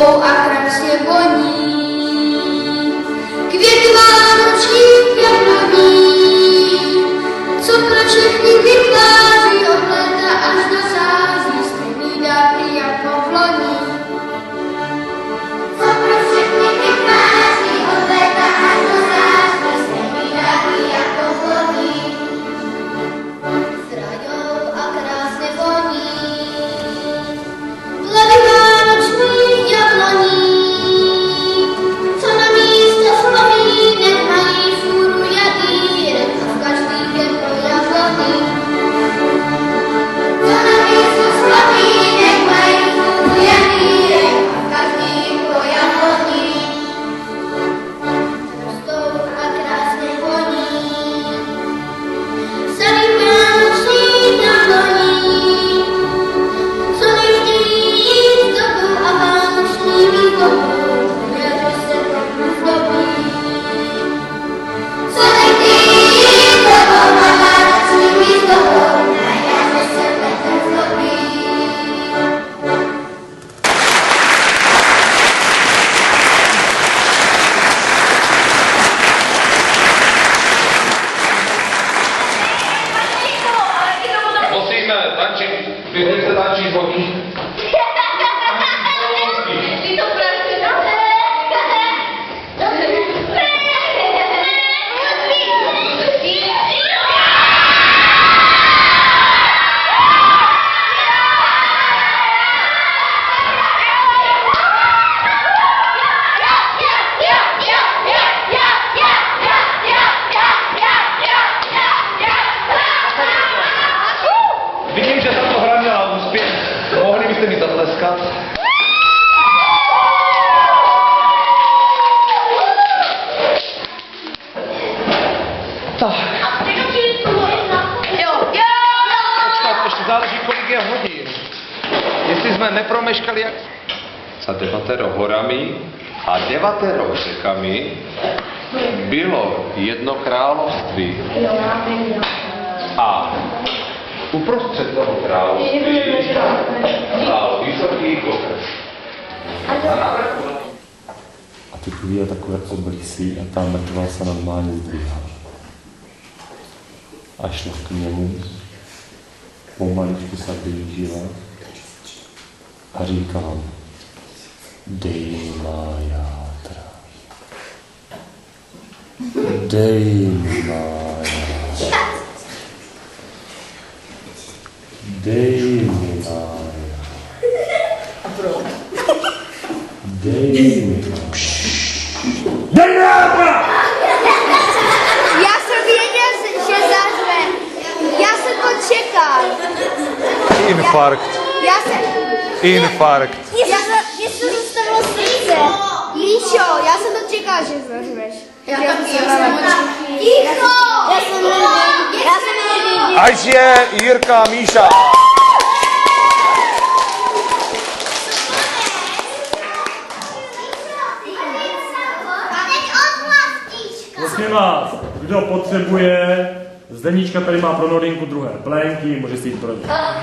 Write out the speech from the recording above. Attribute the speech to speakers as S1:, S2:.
S1: rostou a krásně voní. Květy vánoční jabloní, co pro všechny vytváří od léta až do září, stejný dárky jako v loni. Co pro všechny vytváří od léta až do září, stejný dárky jako v loni. Zraňou a krásně voní, plody vánoční jabloní, co na místo vzpomínek mají fůru jadýrek a v každý den po jabloní. Co na místo vzpomínek mají fůru jadýrek a v každý po jabloní. Rostou a krásně voní, sady vánoční jabloní, co nechtějí jíst dobu a vánoční výzdobu, že se trochu zdobí. Co nechtějí jíst dobu a vánoční výzdobu, že se trochu zdobí.
S2: Musíme tančit, běžně se tančí zvoní.
S1: Ty to prostě
S2: Vidím, že tato hra měla úspěch. Mohli byste mi zatleskat? Tak. Počkat, ještě záleží, kolik je hodin. Jestli jsme nepromeškali jak... Za 9 horami a 9 řekami bylo jedno království. A uprostřed toho království stál vysoký kopec.
S3: A ty chvíle takové obrysy a ta mrtva se normálně zdvíhala. A šla k němu, pomaličku se blížila a říkala mu: dej mi má játra. Dej mi má játra. Dej mi má játra. Dej mi má játra. Dej játra!
S1: Já jsem věděl, že zařve. Já jsem to čekal.
S3: Infarkt. Infarkt.
S1: Mně se zastavilo srdce. Míšo, já jsem to čekal, že zařveš. Ticho! Já jsem nevěděl.
S3: Až je Jirka Míša.
S4: Prosím vás, kdo potřebuje, Zdeníčka tady má pro Nordinku druhé plenky, může si jít pro ně.
S1: Já